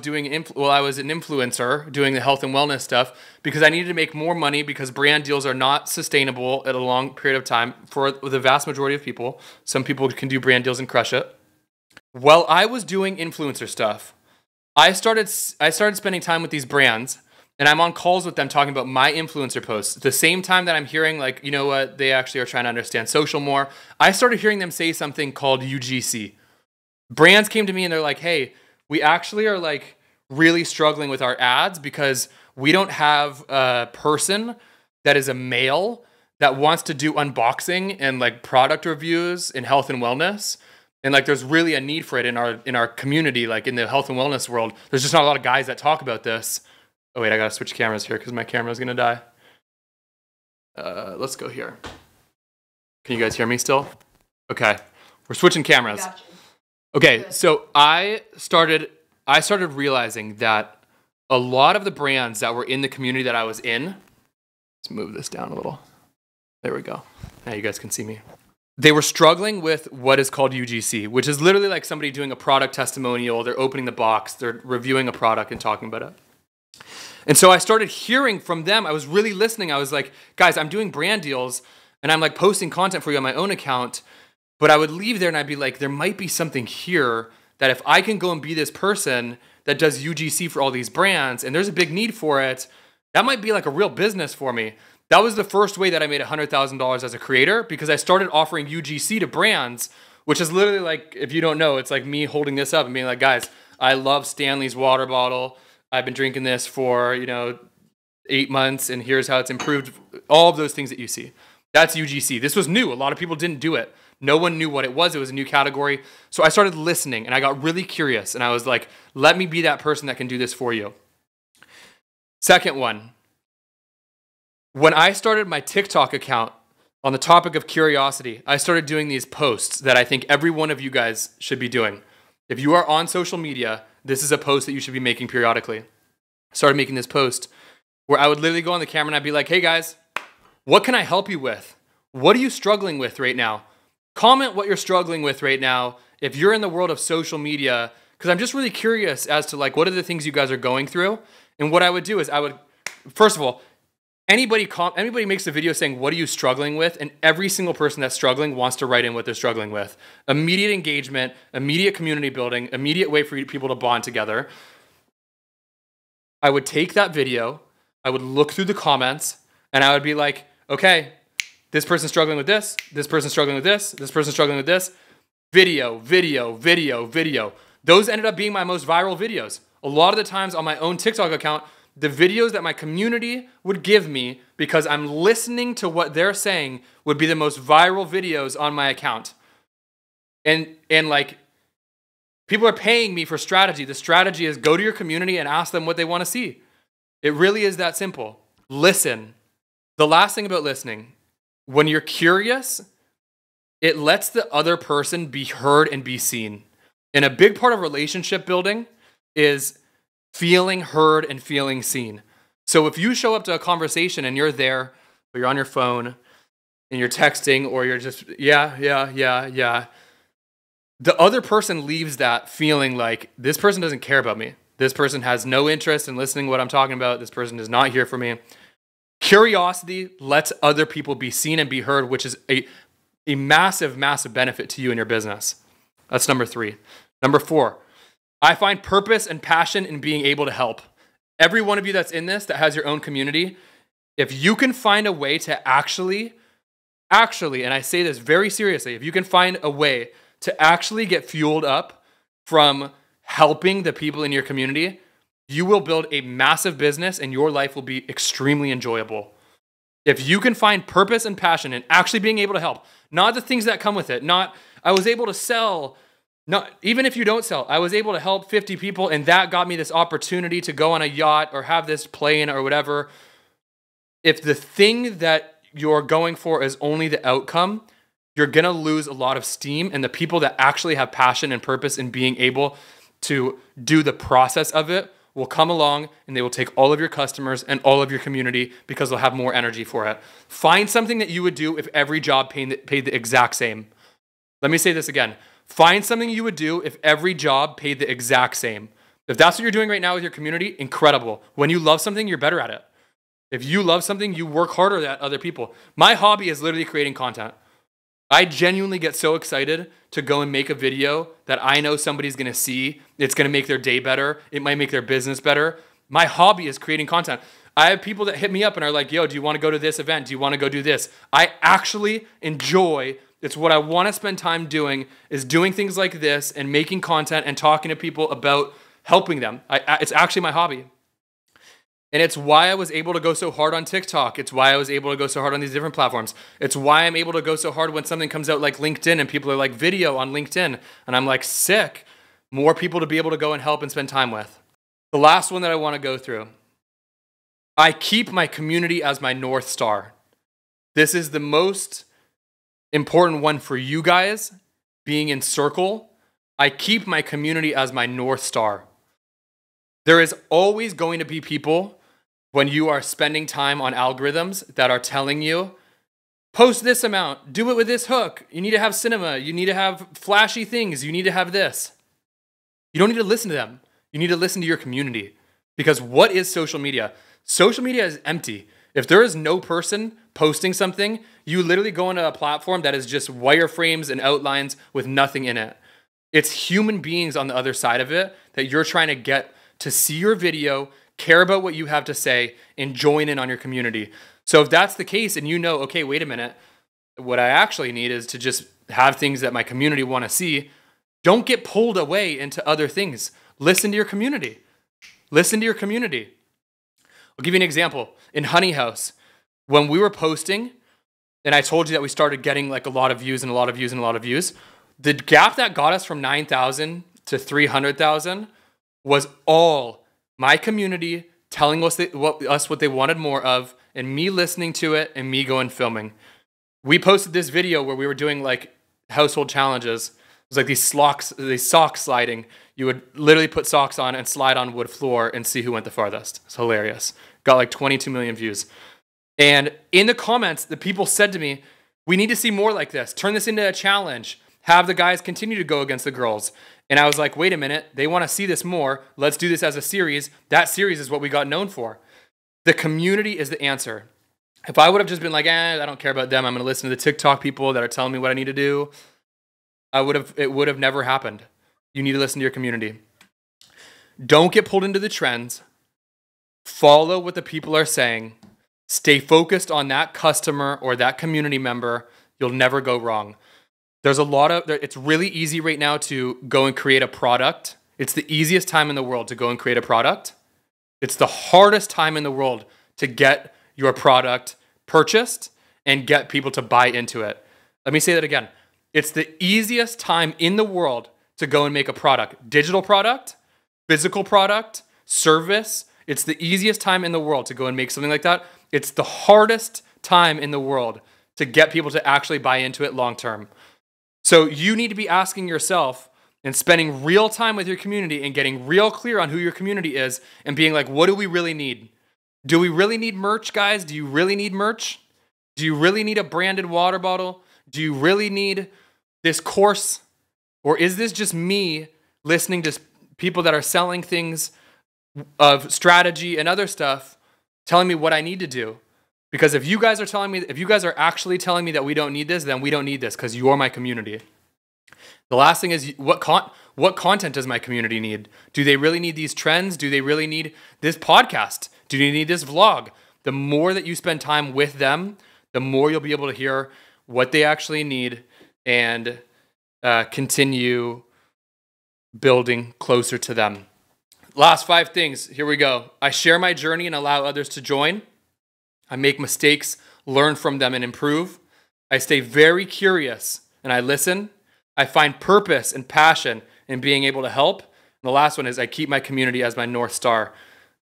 an influencer doing the health and wellness stuff, because I needed to make more money because brand deals are not sustainable at a long period of time for the vast majority of people. Some people can do brand deals and crush it. While I was doing influencer stuff, I started spending time with these brands, and I'm on calls with them talking about my influencer posts. At the same time that I'm hearing, like, you know what, they actually are trying to understand social more, I started hearing them say something called UGC. Brands came to me and they're like, hey, we actually are like really struggling with our ads because we don't have a person that is a male that wants to do unboxing and like product reviews in health and wellness. And like there's really a need for it in our community, like in the health and wellness world. There's just not a lot of guys that talk about this. Oh wait, I gotta switch cameras here because my camera's gonna die. Let's go here. Can you guys hear me still? Okay, we're switching cameras. Gotcha. Okay, so I started realizing that a lot of the brands that were in the community that I was in, let's move this down a little. There we go. Now you guys can see me. They were struggling with what is called UGC, which is literally like somebody doing a product testimonial. They're opening the box, they're reviewing a product and talking about it. And so I started hearing from them. I was really listening. I was like, guys, I'm doing brand deals and I'm like posting content for you on my own account. But I would leave there and I'd be like, there might be something here that if I can go and be this person that does UGC for all these brands and there's a big need for it, that might be like a real business for me. That was the first way that I made $100,000 as a creator because I started offering UGC to brands, which is literally like, if you don't know, it's like me holding this up and being like, guys, I love Stanley's water bottle. I've been drinking this for, 8 months and here's how it's improved. All of those things that you see. That's UGC. This was new. A lot of people didn't do it. No one knew what it was. It was a new category. So I started listening and I got really curious and I was like, let me be that person that can do this for you. Second one, when I started my TikTok account on the topic of curiosity, I started doing these posts that I think every one of you guys should be doing. If you are on social media, this is a post that you should be making periodically. I started making this post where I would literally go on the camera and I'd be like, hey guys, what can I help you with? What are you struggling with right now? Comment what you're struggling with right now if you're in the world of social media, because I'm just really curious as to like what are the things you guys are going through. And what I would do is first of all, anybody makes a video saying, what are you struggling with? And every single person that's struggling wants to write in what they're struggling with. Immediate engagement, immediate community building, immediate way for people to bond together. I would take that video, I would look through the comments, And I would be like, okay, this person's struggling with this. This person's struggling with this. This person's struggling with this. Video, video, video, video. Those ended up being my most viral videos. A lot of the times on my own TikTok account, the videos that my community would give me because I'm listening to what they're saying would be the most viral videos on my account. And like, people are paying me for strategy. The strategy is go to your community and ask them what they want to see. It really is that simple. Listen. The last thing about listening, when you're curious, it lets the other person be heard and be seen. And a big part of relationship building is feeling heard and feeling seen. So if you show up to a conversation and you're there, or you're on your phone and you're texting, or you're just, yeah, the other person leaves that feeling like this person doesn't care about me. This person has no interest in listening to what I'm talking about. This person is not here for me. Curiosity lets other people be seen and be heard, which is a massive, massive benefit to you and your business. That's number 3. Number 4, I find purpose and passion in being able to help. Every one of you that's in this, that has your own community, if you can find a way to actually, and I say this very seriously, if you can find a way to actually get fueled up from helping the people in your community, you will build a massive business and your life will be extremely enjoyable. If you can find purpose and passion in actually being able to help, not the things that come with it, not I was able to sell, not even if you don't sell, I was able to help 50 people and that got me this opportunity to go on a yacht or have this plane or whatever. If the thing that you're going for is only the outcome, you're going to lose a lot of steam, and the people that actually have passion and purpose in being able to do the process of it will come along and they will take all of your customers and all of your community because they'll have more energy for it. Find something that you would do if every job paid the exact same. Let me say this again. Find something you would do if every job paid the exact same. If that's what you're doing right now with your community, incredible. When you love something, you're better at it. If you love something, you work harder than other people. My hobby is literally creating content. I genuinely get so excited to go and make a video that I know somebody's going to see. It's going to make their day better. It might make their business better. My hobby is creating content. I have people that hit me up and are like, yo, do you want to go to this event? Do you want to go do this? I actually enjoy, it's what I want to spend time doing, is doing things like this and making content and talking to people about helping them. It's actually my hobby. And it's why I was able to go so hard on TikTok. It's why I was able to go so hard on these different platforms. It's why I'm able to go so hard when something comes out like LinkedIn and people are like, video on LinkedIn. And I'm like, sick. More people to be able to go and help and spend time with. The last one that I want to go through. I keep my community as my North Star. This is the most important one for you guys, being in circle. I keep my community as my North Star. There is always going to be people when you are spending time on algorithms that are telling you, post this amount, do it with this hook. You need to have cinema. You need to have flashy things. You need to have this. You don't need to listen to them. You need to listen to your community. Because what is social media? Social media is empty. If there is no person posting something, you literally go into a platform that is just wireframes and outlines with nothing in it. It's human beings on the other side of it that you're trying to get to see your video, care about what you have to say, and join in on your community. So if that's the case and you know, okay, wait a minute, what I actually need is to just have things that my community want to see, don't get pulled away into other things. Listen to your community. Listen to your community. I'll give you an example. In Honey House, when we were posting, and I told you that we started getting like a lot of views and a lot of views and a lot of views, the gap that got us from 9,000 to 300,000 was all my community telling us what they wanted more of, and me listening to it and me going filming. We posted this video where we were doing like household challenges. It was like these sock sliding. You would literally put socks on and slide on wood floor and see who went the farthest. It's hilarious. Got like 22 million views. And in the comments, the people said to me, we need to see more like this. Turn this into a challenge. Have the guys continue to go against the girls. And I was like, wait a minute, they want to see this more. Let's do this as a series. That series is what we got known for. The community is the answer. If I would have just been like, I don't care about them, I'm going to listen to the TikTok people that are telling me what I need to do, it would have never happened. You need to listen to your community. Don't get pulled into the trends. Follow what the people are saying. Stay focused on that customer or that community member. You'll never go wrong. It's really easy right now to go and create a product. It's the easiest time in the world to go and create a product. It's the hardest time in the world to get your product purchased and get people to buy into it. Let me say that again. It's the easiest time in the world to go and make a product. Digital product, physical product, service. It's the easiest time in the world to go and make something like that. It's the hardest time in the world to get people to actually buy into it long term. So you need to be asking yourself and spending real time with your community and getting real clear on who your community is and being like, what do we really need? Do we really need merch, guys? Do you really need merch? Do you really need a branded water bottle? Do you really need this course? Or is this just me listening to people that are selling things of strategy and other stuff, telling me what I need to do? Because if you guys are actually telling me that we don't need this, then we don't need this because you're my community. The last thing is what content does my community need? Do they really need these trends? Do they really need this podcast? Do they need this vlog? The more that you spend time with them, the more you'll be able to hear what they actually need and continue building closer to them. Last 5 things. Here we go. I share my journey and allow others to join. I make mistakes, learn from them, and improve. I stay very curious and I listen. I find purpose and passion in being able to help. And the last one is I keep my community as my North Star.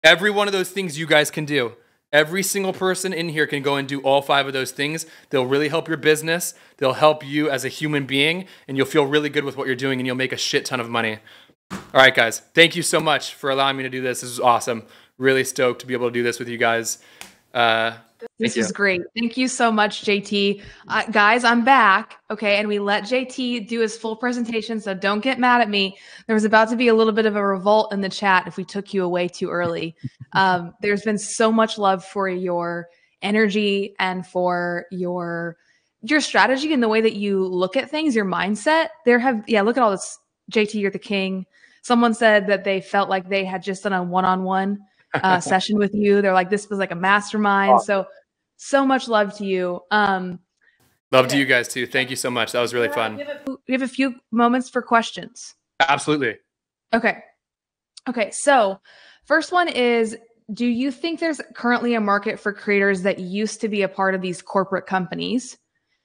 Every one of those things you guys can do. Every single person in here can go and do all 5 of those things. They'll really help your business. They'll help you as a human being, and you'll feel really good with what you're doing, and you'll make a shit ton of money. All right, guys. Thank you so much for allowing me to do this. This is awesome. Really stoked to be able to do this with you guys. This is great. Thank you so much, JT. Guys, I'm back. Okay. And we let JT do his full presentation. So don't get mad at me. There was about to be a little bit of a revolt in the chat if we took you away too early. There's been so much love for your energy and for your strategy and the way that you look at things, your mindset. Look at all this. JT, you're the king. Someone said that they felt like they had just done a one-on-one session with you. They're like, this was like a mastermind. Awesome. So much love to you. Love to you guys too. Thank you so much. That was really fun. We have a few moments for questions. Absolutely. Okay. So first one is, do you think there's currently a market for creators that used to be a part of these corporate companies?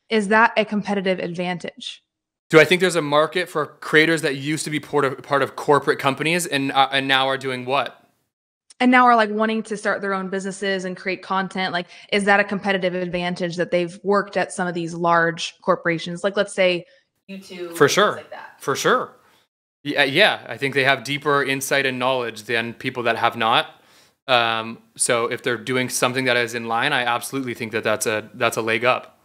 Is that a competitive advantage? Do I think there's a market for creators that used to be part of corporate companies and now are doing what? And now are like wanting to start their own businesses and create content. Like, is that a competitive advantage that they've worked at some of these large corporations? Like, let's say YouTube. For sure. Like that. For sure. Yeah. I think they have deeper insight and knowledge than people that have not. So if they're doing something that is in line, I absolutely think that that's a leg up.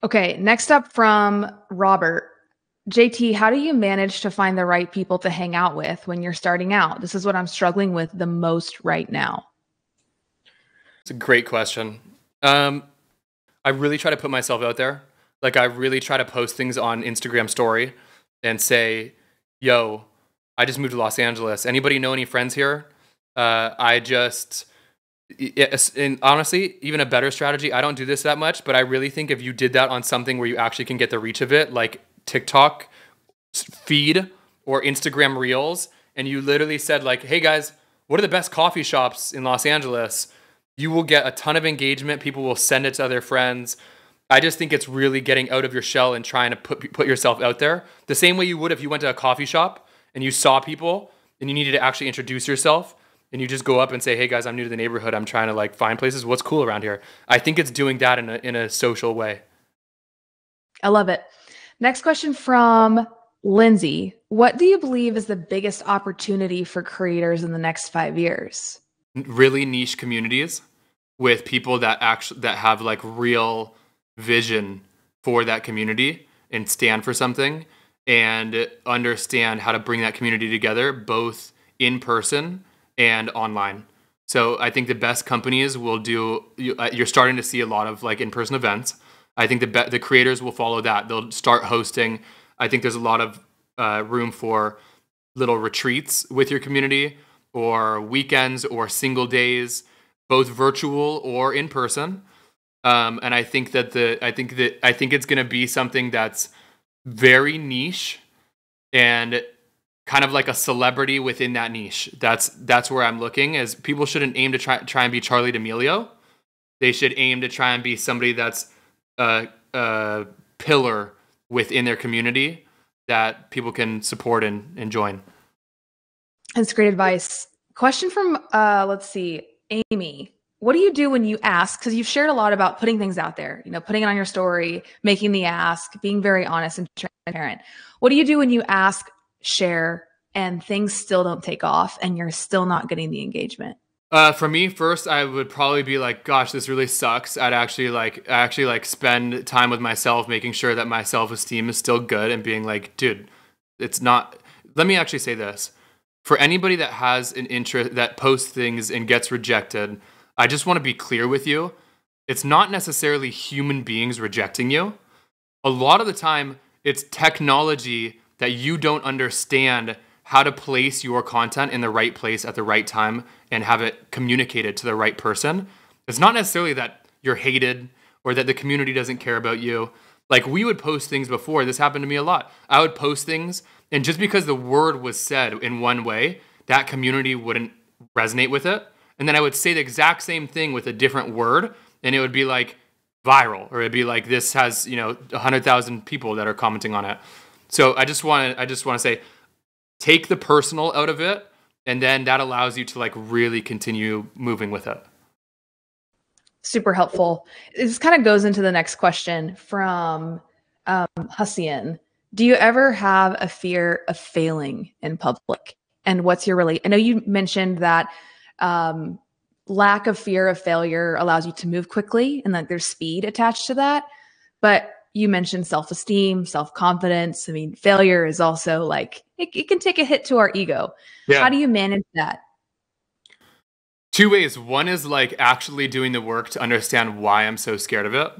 Okay. Next up from Robert. JT, how do you manage to find the right people to hang out with when you're starting out? This is what I'm struggling with the most right now. It's a great question. I really try to put myself out there. Like, I really try to post things on Instagram story and say, yo, I just moved to Los Angeles. Anybody know any friends here? And honestly, even a better strategy, I don't do this that much, but I really think if you did that on something where you actually can get the reach of it, like TikTok feed or Instagram reels, and you literally said like, hey guys, what are the best coffee shops in Los Angeles? You will get a ton of engagement. People will send it to their friends. I just think it's really getting out of your shell and trying to put yourself out there the same way you would if you went to a coffee shop and you saw people and you needed to actually introduce yourself, and you just go up and say, hey guys, I'm new to the neighborhood. I'm trying to like find places. What's cool around here? I think it's doing that in a social way. I love it. Next question from Lindsay. What do you believe is the biggest opportunity for creators in the next 5 years? Really niche communities with people that have like real vision for that community and stand for something and understand how to bring that community together, both in person and online. So I think the best companies will do, you're starting to see a lot of like in-person events. I think the creators will follow that. They'll start hosting. I think there's a lot of room for little retreats with your community or weekends or single days both virtual or in person. And I think it's going to be something that's very niche and kind of like a celebrity within that niche. That's where I'm looking. Is people shouldn't aim to try and be Charlie D'Amelio. They should aim to try and be somebody that's a pillar within their community that people can support and join. That's great advice. Question from let's see, Amy. What do you do when you ask? Because you've shared a lot about putting things out there, putting it on your story, making the ask, being very honest and transparent. What do you do when you ask, share, and things still don't take off and you're still not getting the engagement? For me, first, I would probably be like, gosh, this really sucks. I'd actually spend time with myself, making sure that my self-esteem is still good and being like, dude, it's not, let me actually say this. For anybody that has an interest, that posts things and gets rejected, I just want to be clear with you. It's not necessarily human beings rejecting you. A lot of the time, it's technology that you don't understand how to place your content in the right place at the right time and have it communicated to the right person. It's not necessarily that you're hated or that the community doesn't care about you. Like, we would post things before. This happened to me a lot. I would post things, and just because the word was said in one way, that community wouldn't resonate with it. And then I would say the exact same thing with a different word, and it would be like viral, or it'd be like, this has 100,000 people that are commenting on it. So I just want to say, take the personal out of it, and then that allows you to like really continue moving with it. Super helpful. This kind of goes into the next question from Hussian. Do you ever have a fear of failing in public? And what's your I know you mentioned that lack of fear of failure allows you to move quickly and that there's speed attached to that. But you mentioned self-esteem, self-confidence. I mean, failure is also like, it can take a hit to our ego. Yeah. How do you manage that? Two ways. One is like actually doing the work to understand why I'm so scared of it.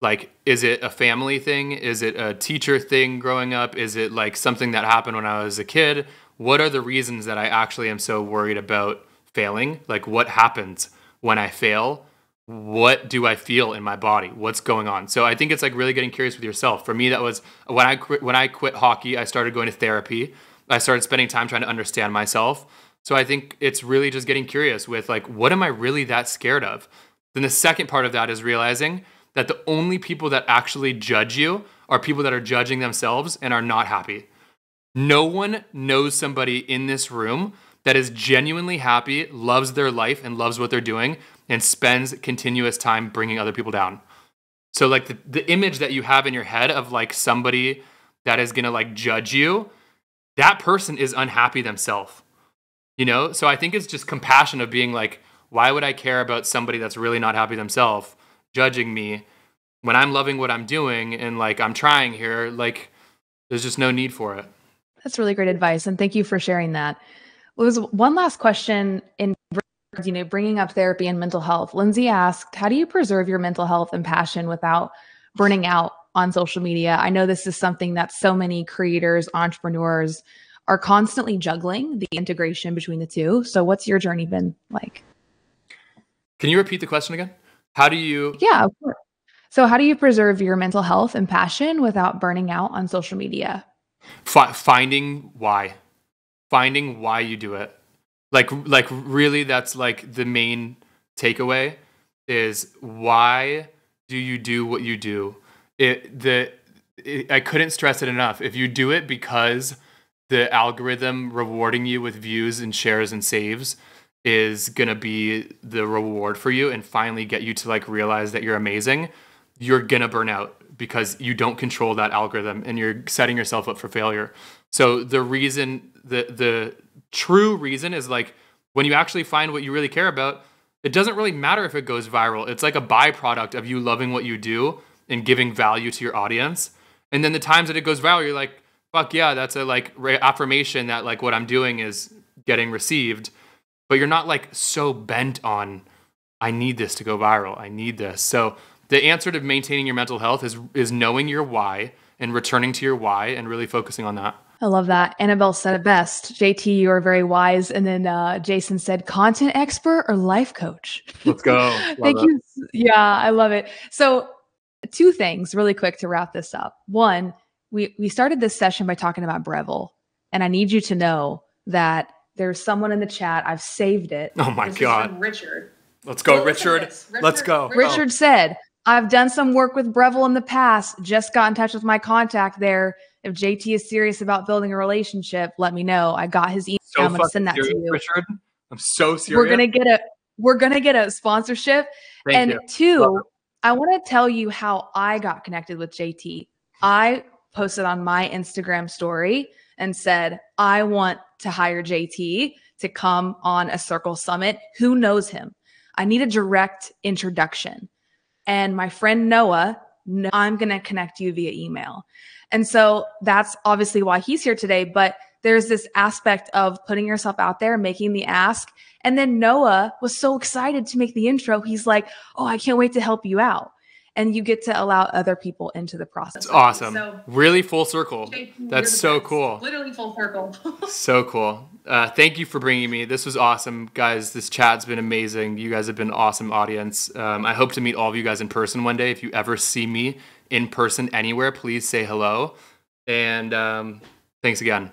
Like, is it a family thing? Is it a teacher thing growing up? Is it like something that happened when I was a kid? What are the reasons that I actually am so worried about failing? Like, what happens when I fail? What do I feel in my body? What's going on? So I think it's like really getting curious with yourself. For me, that was when I quit hockey, I started going to therapy. I started spending time trying to understand myself. So I think it's really just getting curious with like, what am I really that scared of? Then the second part of that is realizing that the only people that actually judge you are people that are judging themselves and are not happy. No one knows somebody in this room that is genuinely happy, loves their life and loves what they're doing, and spends continuous time bringing other people down. So like the image that you have in your head of like somebody that is going to like judge you, that person is unhappy themselves. So I think it's just compassion of being like, why would I care about somebody that's really not happy themselves judging me when I'm loving what I'm doing and like I'm trying here? Like, there's just no need for it. That's really great advice, and thank you for sharing that. There was one last question in bringing up therapy and mental health. Lindsay asked, how do you preserve your mental health and passion without burning out on social media? I know this is something that so many creators, entrepreneurs are constantly juggling, the integration between the two. So what's your journey been like? Can you repeat the question again? How do you? Yeah, of course. So how do you preserve your mental health and passion without burning out on social media? Finding why you do it. Like really, that's like the main takeaway is, why do you do what you do? I couldn't stress it enough. If you do it because the algorithm rewarding you with views and shares and saves is going to be the reward for you and finally get you to like realize that you're amazing, you're going to burn out because you don't control that algorithm and you're setting yourself up for failure. So the reason, the true reason is like, when you actually find what you really care about, it doesn't really matter if it goes viral. It's like a byproduct of you loving what you do and giving value to your audience. And then the times that it goes viral, you're like, fuck yeah, that's a like affirmation that like what I'm doing is getting received. But you're not like so bent on, I need this to go viral. I need this. So the answer to maintaining your mental health is knowing your why and returning to your why and really focusing on that. I love that. Annabelle said it best. JT, you are very wise. And then Jason said, content expert or life coach? Let's go. Thank you. Yeah, I love it. So 2 things really quick to wrap this up. One, we started this session by talking about Breville. And I need you to know that there's someone in the chat. I've saved it. Oh my God. Is from Richard. Let's go, Richard. Let's go. Richard said, I've done some work with Breville in the past. Just got in touch with my contact there. If JT is serious about building a relationship, let me know. I got his email. So I'm gonna send that serious, to you. Richard. I'm so serious. We're gonna get a sponsorship. Thank you. 2, I want to tell you how I got connected with JT. I posted on my Instagram story and said, I want to hire JT to come on a Circle Summit. Who knows him? I need a direct introduction. And my friend Noah, I'm going to connect you via email. And so that's obviously why he's here today. But there's this aspect of putting yourself out there, making the ask. And then Noah was so excited to make the intro. He's like, oh, I can't wait to help you out. And you get to allow other people into the process. That's awesome. So, really full circle. That's so cool. Literally full circle. So cool. Thank you for bringing me. This was awesome. Guys, this chat's been amazing. You guys have been an awesome audience. I hope to meet all of you guys in person one day. If you ever see me in person anywhere, please say hello. And thanks again.